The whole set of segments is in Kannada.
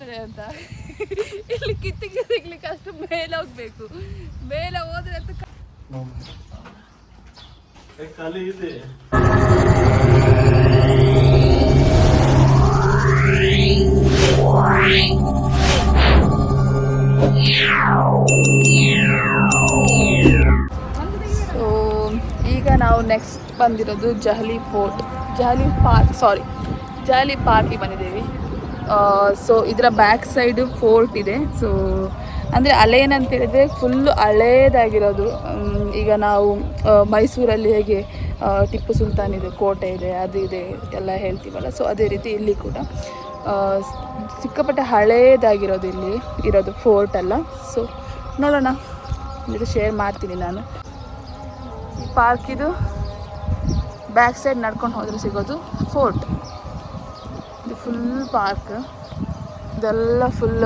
ಸಿಗ್ತದೆ ಅಂತ. ಇಲ್ಲಿ ಕಿತ್ತಿಗೆ ಸಿಗ್ಲಿಕ್ಕೆ ಅಷ್ಟು ಮೇಲೆ ಹೋಗ್ಬೇಕು. ಮೇಲೆ ಹೋದ್ರೆ ಅಂತ ಖಾಲಿ ಇದೆ. ಸೊ ಈಗ ನಾವು ನೆಕ್ಸ್ಟ್ ಬಂದಿರೋದು ಜಹಲಿ ಪಾರ್ಕಿಗೆ ಬಂದಿದ್ದೇವೆ. ಸೊ ಇದರ ಬ್ಯಾಕ್ ಸೈಡು ಫೋರ್ಟ್ ಇದೆ. ಸೊ ಅಂದರೆ ಅಲ್ಲೇನಂತ ಹೇಳಿದರೆ ಫುಲ್ಲು ಹಳೇದಾಗಿರೋದು. ಈಗ ನಾವು ಮೈಸೂರಲ್ಲಿ ಹೇಗೆ ಟಿಪ್ಪು ಸುಲ್ತಾನ್ ಇದೆ, ಕೋಟೆ ಇದೆ, ಅದು ಇದೆ ಎಲ್ಲ ಹೇಳ್ತೀವಲ್ಲ, ಸೊ ಅದೇ ರೀತಿ ಇಲ್ಲಿ ಕೂಡ ಸಿಕ್ಕಾಪಟ್ಟೆ ಹಳೇದಾಗಿರೋದು ಇಲ್ಲಿ ಇರೋದು ಫೋರ್ಟ್ ಎಲ್ಲ. ಸೊ ನೋಡೋಣ, ಇದು ಶೇರ್ ಮಾಡ್ತೀನಿ ನಾನು. ಈ ಪಾರ್ಕಿದು ಬ್ಯಾಕ್ ಸೈಡ್ ನಡ್ಕೊಂಡು ಹೋದರೆ ಸಿಗೋದು ಫೋರ್ಟ್. ಇದು ಫುಲ್ ಪಾರ್ಕ್, ಇದೆಲ್ಲ ಫುಲ್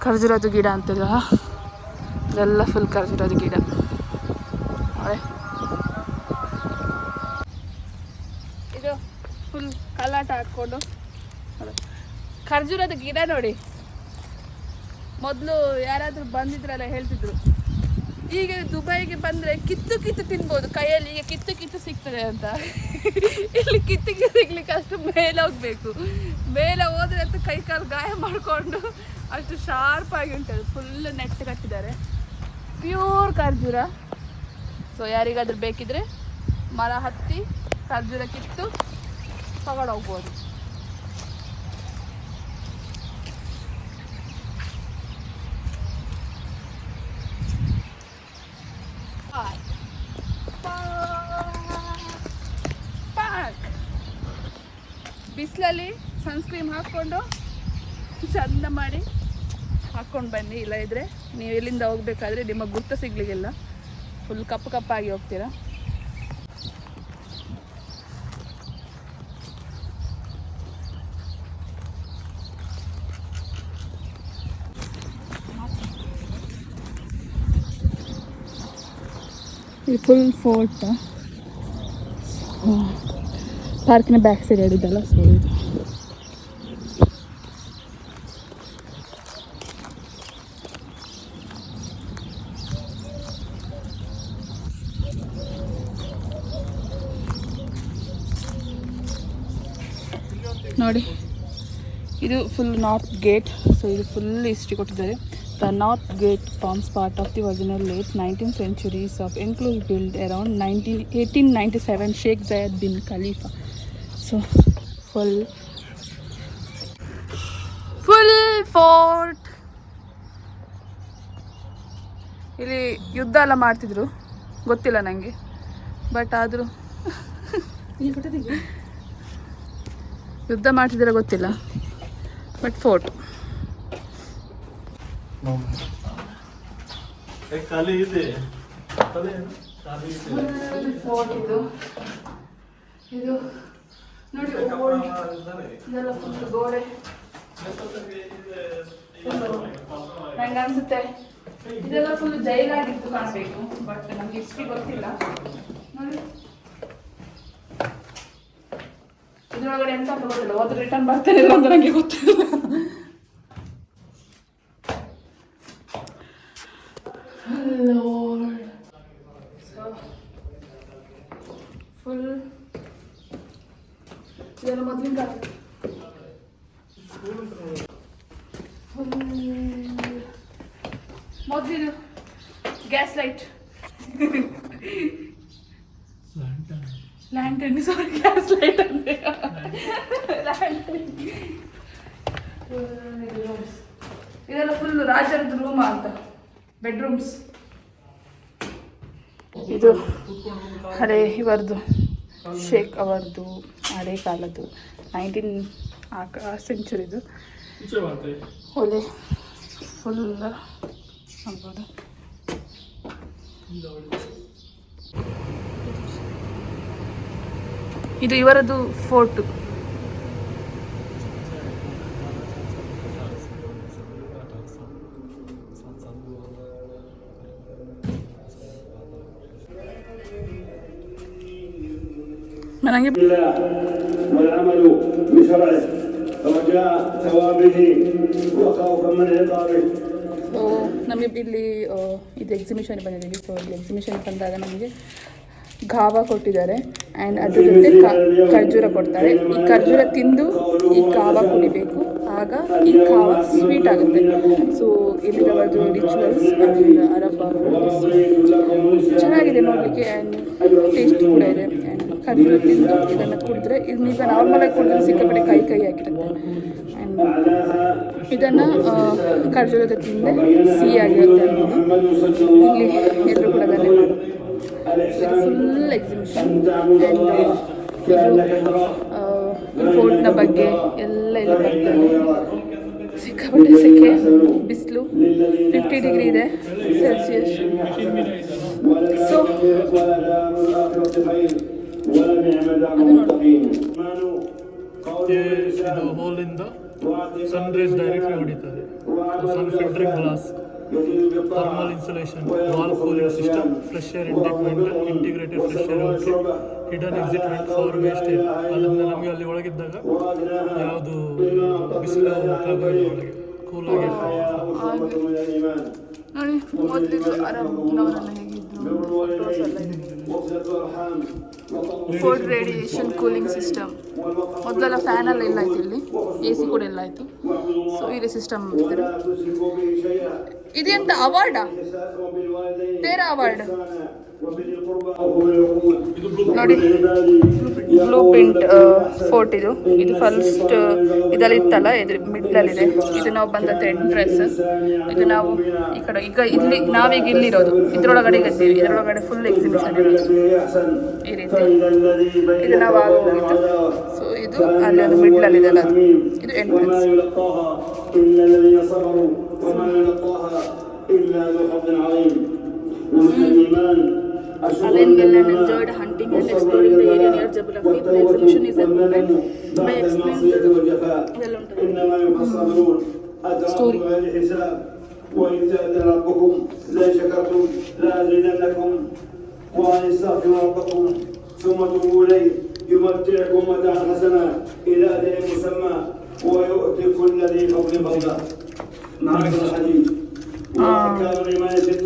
ಖರ್ಜೂರದ ಗಿಡ ಅಂತಲ್ಲ, ಇದೆಲ್ಲ ಫುಲ್ ಖರ್ಜೂರದ ಗಿಡ. ಇದು ಫುಲ್ ಕಲಾಟ ಹಾಕ್ಕೊಂಡು ಖರ್ಜೂರದ ಗಿಡ ನೋಡಿ. ಮೊದಲು ಯಾರಾದರೂ ಬಂದಿದ್ರಲ್ಲ ಹೇಳ್ತಿದ್ರು, ಈಗ ದುಬೈಗೆ ಬಂದರೆ ಕಿತ್ತು ತಿನ್ಬೋದು, ಕೈಯಲ್ಲಿ ಈಗ ಕಿತ್ತು ಸಿಗ್ತದೆ ಅಂತ. ಇಲ್ಲಿ ಕಿತ್ತಿಗೆ ಸಿಗ್ಲಿಕ್ಕೆ ಅಷ್ಟು ಮೇಲೆ ಹೋಗ್ಬೇಕು. ಮೇಲೆ ಹೋದ್ರೆ ಅಂತ ಕೈ ಕಾಲು ಗಾಯ ಮಾಡಿಕೊಂಡು ಅಷ್ಟು ಶಾರ್ಪಾಗಿ ಉಂಟದು. ಫುಲ್ ನೆಟ್ ಕಟ್ಟಿದ್ದಾರೆ, ಪ್ಯೂರ್ ಖರ್ಜೂರ. ಸೊ ಯಾರಿಗಾದ್ರೂ ಬೇಕಿದ್ರೆ ಮರ ಹತ್ತಿ ಖರ್ಜೂರ ಕಿತ್ತು ತಗೊಂಡೋಗ್ಬೋದು. ಬಿಸಿಲಲ್ಲಿ ಸನ್ಸ್ಕ್ರೀಮ್ ಹಾಕ್ಕೊಂಡು ಚಂದ ಮಾಡಿ ಹಾಕ್ಕೊಂಡು ಬನ್ನಿ. ಇಲ್ಲ ಇದ್ದರೆ ನೀವು ಎಲ್ಲಿಂದ ಹೋಗ್ಬೇಕಾದ್ರೆ ನಿಮಗೆ ಗುರ್ತು ಸಿಗ್ಲಿಕ್ಕಿಲ್ಲ, ಫುಲ್ ಕಪ್ಪಾಗಿ ಹೋಗ್ತೀರಾ. ಇದು ಫುಲ್ ಫೋರ್ಟ್, ಪಾರ್ಕಿನ ಬ್ಯಾಕ್ ಸೈಡ್ ಹೇಳಿದ್ದಲ್ಲ. ಸೊ ಇದು ನೋಡಿ, ಇದು ಫುಲ್ ನಾರ್ತ್ ಗೇಟ್. ಸೊ ಇದು ಫುಲ್ ಹಿಸ್ಟ್ರಿ ಕೊಟ್ಟಿದ್ದಾರೆ. The North Gate forms part of the original late 19th centuries of enclosure built around 1897 Sheikh Zayed bin Khalifa. So full fort. ಇಲ್ಲಿ ಯುದ್ಧ ಎಲ್ಲ ಮಾಡ್ತಿದ್ರು, ಗೊತ್ತಿಲ್ಲ ನನಗೆ, ಬಟ್ ಆದರೂ ಯುದ್ಧ ಮಾಡ್ತಿದ್ದೀರ ಗೊತ್ತಿಲ್ಲ, ಬಟ್ ಫೋರ್ಟ್ ಖಾಲಿ ಇದೆ. ಫೋರ್ಟ್ ಇದು ನೋಡಿ, ಇದೆಲ್ಲ ಫುಲ್ ಗೋಡೆ. ನಂಗೆ ಅನ್ಸುತ್ತೆ ಇದೆಲ್ಲ ಫುಲ್ ಜೈಲಾಗಿತ್ತು ಕಾಣಬೇಕು, ಬಟ್ ನಮ್ಗೆ ಹಿಸ್ಟ್ರಿ ಗೊತ್ತಿಲ್ಲ. ನೋಡಿ ಇದ್ರೊಳಗಡೆ ಎಂತ ಅಂತ ಗೊತ್ತಿಲ್ಲ, ಹೋದ್ರೆ ರಿಟರ್ನ್ ಬರ್ತೇನೆ ಅಂತ ನನಗೆ ಗೊತ್ತಿಲ್ಲ. ಫುಲ್ ಇದೆಲ್ಲ ಮೊದಲಿನ ಕಾಲ. ಫುಲ್ ಮೊದಲಿದು ಗ್ಯಾಸ್ ಲೈಟ್, ಲ್ಯಾಂಟರ್ನ್, ಸಾರಿ ಗ್ಯಾಸ್ ಲೈಟ್ ಅಂದರೆ ಇದೆಲ್ಲ ಫುಲ್ ರಾಜರದ್ದು ರೂಮ್ ಅಂತ, ಬೆಡ್ರೂಮ್ಸ್. ಇದು ಹಳೆ ಇವರದು, ಶೇಖ್ ಅವರದು ಹಳೆ ಕಾಲದ್ದು 19th ಸೆಂಚುರಿದು ಒಲೆ ಫುಲ್ ನೋಡ್ಬೋದು. ಇದು ಇವರದ್ದು ಫೋರ್ಟ್. ನನಗೆ والعمل بشرعه ورجاء ثوابه وخوفا من عقابه. ಸೊ ನಮಗೆ ಇಲ್ಲಿ ಇದು ಎಕ್ಸಿಬಿಷನ್ ಬಂದಿದ್ದೀವಿ. ಸೊ ಇಲ್ಲಿ ಎಕ್ಸಿಬಿಷನ್ ಬಂದಾಗ ನಮಗೆ ಘಾವ ಕೊಟ್ಟಿದ್ದಾರೆ ಆ್ಯಂಡ್ ಅದ್ರ ಜೊತೆ ಖರ್ಜೂರ ಕೊಡ್ತಾರೆ. ಈ ಖರ್ಜೂರ ತಿಂದು ಈ ಘಾವ ಕುಡಿಬೇಕು, ಆಗ ಈ ಘಾವ ಸ್ವೀಟ್ ಆಗುತ್ತೆ. ಸೊ ಇಲ್ಲಿರಬಹುದು ರಿಚುವಲ್ಸ್ ಅರಬ್ಬ ಚೆನ್ನಾಗಿದೆ ನೋಡಲಿಕ್ಕೆ ಆ್ಯಂಡ್ ಟೇಸ್ಟ್ ಕೂಡ ಇದೆ. ಆ್ಯಂಡ್ ಖರ್ಜೂರ ತಿಂದು ಇದನ್ನು ಕುಡಿದ್ರೆ ಈಗ ನಾರ್ಮಲಾಗಿ ಕುಡಿದ್ರೆ ಸಿಕ್ಕಾಪಟ್ಟೆ ಕೈ ಆಗಿರುತ್ತೆ. ಆ್ಯಂಡ್ ಇದನ್ನು ಖರ್ಜೂರದ ತಿಂದರೆ ಸಿಹಿಯಾಗಿರುತ್ತೆ ಅನ್ನೋದು ಇಲ್ಲಿ ಎಲ್ಲರೂ ಕೂಡ ಅದನ್ನೇ ಮಾಡೋದು. ಇದು ಫುಲ್ ಎಕ್ಸಿಬಿಷನ್ ಆ್ಯಂಡ್ ಫೋರ್ಟ್ನ ಬಗ್ಗೆ ಎಲ್ಲ ಇಲ್ಲಿ ಬರ್ತಾರೆ. ಸಿಕ್ಕಾಪಟ್ಟೆ ಸೆಕೆ, ಬಿಸಿಲು 50 ಡಿಗ್ರಿ ಇದೆ ಸೆಲ್ಸಿಯಸ್. ಸೊ ಇದು ಹೋಲಿಂದ ಸನ್ ರೇಸ್ ಡೈರೆಕ್ಟ್ಲಿ ಹೊಡಿತದೆ. Sun filtering glass, thermal insulation, wall cooling system, fresh air intake vent, integrated fresh air outlet, hidden exit vent for wastage. ಅದರಿಂದ ನಮಗೆ ಅಲ್ಲಿ ಒಳಗಿದ್ದಾಗ ಯಾವುದು ಬಿಸಿಲು ಒಳಗೆ ಕೂಲಾಗಿ ನೋಡಿ ಮೊದಲಿದ್ದು ಅರಬ್ನವರೆಲ್ಲ ಹೇಗಿದ್ರು, ಫೋಟೋಸ್ ಎಲ್ಲ ಇದೆ. Fort radiation cooling system. ಮೊದಲೆಲ್ಲ ಫ್ಯಾನ್ ಎಲ್ಲ ಇಲ್ಲ ಆಯ್ತು, ಇಲ್ಲಿ AC ಕೂಡ ಎಲ್ಲ ಆಯಿತು. ಸೊ ಇಲ್ಲಿ ಸಿಸ್ಟಮ್ ಇದ್ದಾರೆ. ಇದೆಂತ ಅವಾರ್ಡಾ? ಬೇರೆ ಅವಾರ್ಡ್ ನೋಡಿ. ಬ್ಲೂ ಪ್ರಿಂಟ್ ಫೋರ್ಟ್ ಇದು ಫಸ್ಟ್ ಇದರಲ್ಲಿ ಇತ್ತಲ್ಲ, ಇದು ಮಿಡ್ಲಲ್ಲಿದೆ. ಇದು ನಾವು ಬಂದದ್ದು ಎಂಟ್ರೆನ್ಸ್. ಇದು ನಾವು ಈ ಕಡೆ ಈಗ ಇಲ್ಲಿ ನಾವೀಗ ಇಲ್ಲಿರೋದು ಇದರೊಳಗಡೆ ಇದ್ದೀವಿ. ಇದರೊಳಗಡೆ ಫುಲ್ ಎಕ್ಸಿಬಿಷನ್ ಇದೆ ಈ ರೀತಿ. ಇದು ನಾವು ಆಗ ಹೋಗಿದ್ದು. ಸೊ ಇದು ಅಲ್ಲಿ ಒಂದು ಮಿಡ್ಲಲ್ಲಿದೆಲ್ಲ, ಅದು ಇದು entrance. Alain Gillen enjoyed hunting and exploring the area near Jabal Afid. The exhibition is opened by explains story. وإن تأذن ربكم لا شكرتم لأزيدنكم وأن استغفروا ربكم ثم توبوا إليه يمتعكم متاعا حسنا إلى أجل مسمى ويؤتي كل ذي فضل فضله. نعم الحديث وأركان الإيمان 6: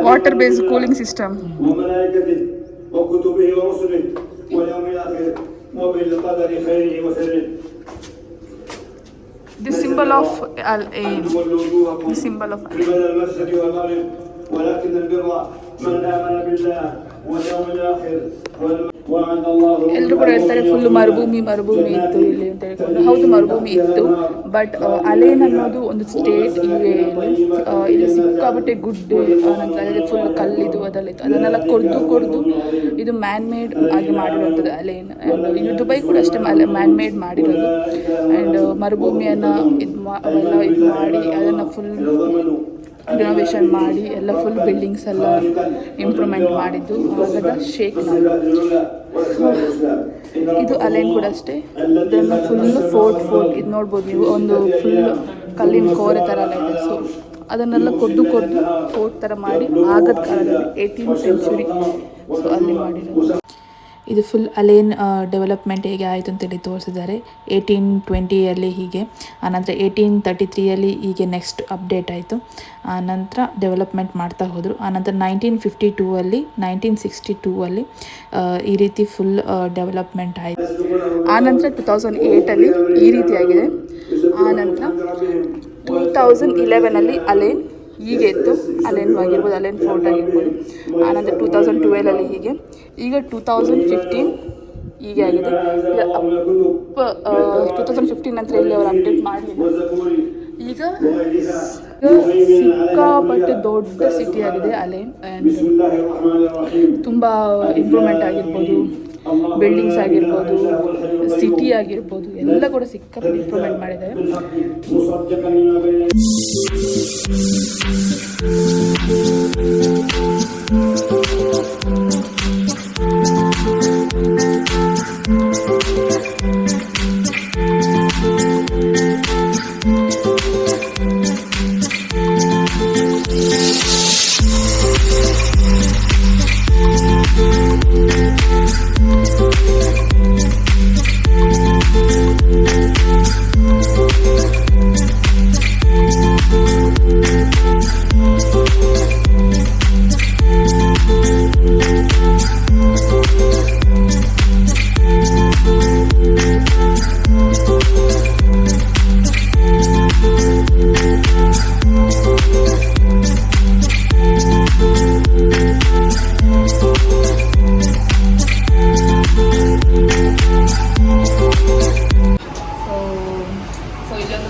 Water based cooling system. وملائكته وكتبه ورسله واليوم الآخر وبالقدر خيره وشره. The symbol of Al-Ain. The symbol of قبل المشرق والمغرب ولكن البر من آمن بالله واليوم الآخر وعد الله. ಎಲ್ಲರೂ ಕೂಡ ಹೇಳ್ತಾರೆ ಫುಲ್ ಮರುಭೂಮಿ ಇತ್ತು ಇಲ್ಲಿ ಅಂತ ಹೇಳ್ಕೊಂಡು. ಹೌದು, ಮರುಭೂಮಿ ಇತ್ತು. ಬಟ್ ಅಲೇನ್ ಅನ್ನೋದು ಒಂದು ಸ್ಟೇಟ್ ಇಲ್ಲಿ ಸಿಕ್ಕಾಪಟ್ಟೆ ಗುಡ್ಡೆ, ನಂತರ ಅದೇ ಫುಲ್ ಕಲ್ಲಿದು ಅದೆಲ್ಲ ಇತ್ತು. ಅದನ್ನೆಲ್ಲ ಕೊಡ್ದು ಇದು ಮ್ಯಾನ್ ಮೇಡ್ ಆಗಿ ಮಾಡಿರುವಂಥದ್ದು ಅಲೇನ್. ಆ್ಯಂಡ್ ಇದು ದುಬೈ ಕೂಡ ಅಷ್ಟೇ ಮ್ಯಾನ್ ಮೇಡ್ ಮಾಡಿರೋದು. ಆ್ಯಂಡ್ ಮರುಭೂಮಿಯನ್ನು ಇದು ಮಾಡಿ ಅದನ್ನು ಫುಲ್ ರಿನೋವೇಷನ್ ಮಾಡಿ ಎಲ್ಲ ಫುಲ್ ಬಿಲ್ಡಿಂಗ್ಸ್ ಎಲ್ಲ ಇಂಪ್ರೂವ್ಮೆಂಟ್ ಮಾಡಿದ್ದು ಆಗದ ಶೇಕ್ ನಾವು. ಇದು ಅಲೇನ್ ಕೂಡ ಅಷ್ಟೇ. ಇದನ್ನು ಫುಲ್ಲು ಫೋರ್ಟ್ ಇದು ನೋಡ್ಬೋದು ನೀವು. ಒಂದು ಫುಲ್ ಕಲ್ಲಿನ ಕೋರೆ ಥರ ಎಲ್ಲ ಇದೆ. ಸೊ ಅದನ್ನೆಲ್ಲ ಕೊಡ್ದು ಫೋರ್ಟ್ ಥರ ಮಾಡಿ ಆಗದ ಕಾಲದಲ್ಲಿ 18th century ಸೊ ಅಲ್ಲಿ ಮಾಡಿರೋದು. ಇದು ಫುಲ್ ಅಲೇನ್ ಡೆವಲಪ್ಮೆಂಟ್ ಹೇಗೆ ಆಯಿತು ಅಂತೇಳಿ ತೋರಿಸಿದ್ದಾರೆ. 1820ಯಲ್ಲಿ ಹೀಗೆ, ಆನಂತರ 1833ಯಲ್ಲಿ ಹೀಗೆ ನೆಕ್ಸ್ಟ್ ಅಪ್ಡೇಟ್ ಆಯಿತು. ಆನಂತರ ಡೆವಲಪ್ಮೆಂಟ್ ಮಾಡ್ತಾ ಹೋದರು. ಆನಂತರ 1952ಅಲ್ಲಿ 1962ಅಲ್ಲಿ ಈ ರೀತಿ ಫುಲ್ ಡೆವಲಪ್ಮೆಂಟ್ ಆಯಿತು. ಆನಂತರ 2008ಅಲ್ಲಿ ಈ ರೀತಿಯಾಗಿದೆ. ಆನಂತರ 2011ಅಲ್ಲಿ ಅಲೇನ್ ಹೀಗೆ ಇತ್ತು. ಅಲೇನ್ ಆಗಿರ್ಬೋದು, ಅಲೇನ್ ಫೋರ್ಟ್ ಆಗಿರ್ಬೋದು. ಆನಂತರ 2012ಅಲ್ಲಿ ಹೀಗೆ, ಈಗ 2015 ಹೀಗೆ ಆಗಿದೆ. 2015 ನಂತರ ಇಲ್ಲಿ ಅವರು ಅಪ್ಡೇಟ್ ಮಾಡಲಿಲ್ಲ. ಈಗ ಸಿಕ್ಕಾಪಟ್ಟೆ ದೊಡ್ಡ ಸಿಟಿ ಆಗಿದೆ ಅಲೇನ್. ಆ್ಯಂಡ್ ತುಂಬ ಇಂಪ್ರೂವ್ಮೆಂಟ್ ಆಗಿರ್ಬೋದು, ಬಿಲ್ಡಿಂಗ್ಸ್ ಆಗಿರ್ಬೋದು, ಸಿಟಿ ಆಗಿರ್ಬೋದು, ಎಲ್ಲ ಕೂಡ ಸಿಕ್ಕಾಪಟ್ಟೆ ಇಂಪ್ರೂವ್ಮೆಂಟ್ ಮಾಡಿದ್ದಾರೆ.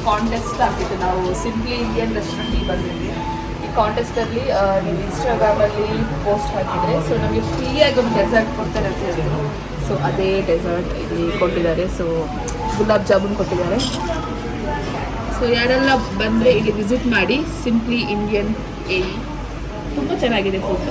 ಕಾಂಟೆಸ್ಟ್ ಆಗಿತ್ತು. ನಾವು ಸಿಂಪ್ಲಿ ಇಂಡಿಯನ್ ರೆಸ್ಟೋರೆಂಟಿಗೆ ಬಂದಿದ್ವಿ. ಈ ಕಾಂಟೆಸ್ಟಲ್ಲಿ ನೀವು ಇನ್ಸ್ಟಾಗ್ರಾಮಲ್ಲಿ ಪೋಸ್ಟ್ ಹಾಕಿದರೆ ಸೊ ನಮಗೆ ಫ್ರೀಯಾಗಿ ಒಂದು ಡೆಸರ್ಟ್ ಕೊಡ್ತಾರೆ ಅಂತ ಹೇಳಿದ್ರು. ಸೊ ಅದೇ ಡೆಸರ್ಟ್ ಇಲ್ಲಿ ಕೊಟ್ಟಿದ್ದಾರೆ. ಸೊ ಗುಲಾಬ್ ಜಾಮೂನ್ ಕೊಟ್ಟಿದ್ದಾರೆ. ಸೊ ಯಾರೆಲ್ಲ ಬಂದರೆ ಇಲ್ಲಿ ವಿಸಿಟ್ ಮಾಡಿ ಸಿಂಪ್ಲಿ ಇಂಡಿಯನ್ ತುಂಬ ಚೆನ್ನಾಗಿದೆ ಫುಡ್.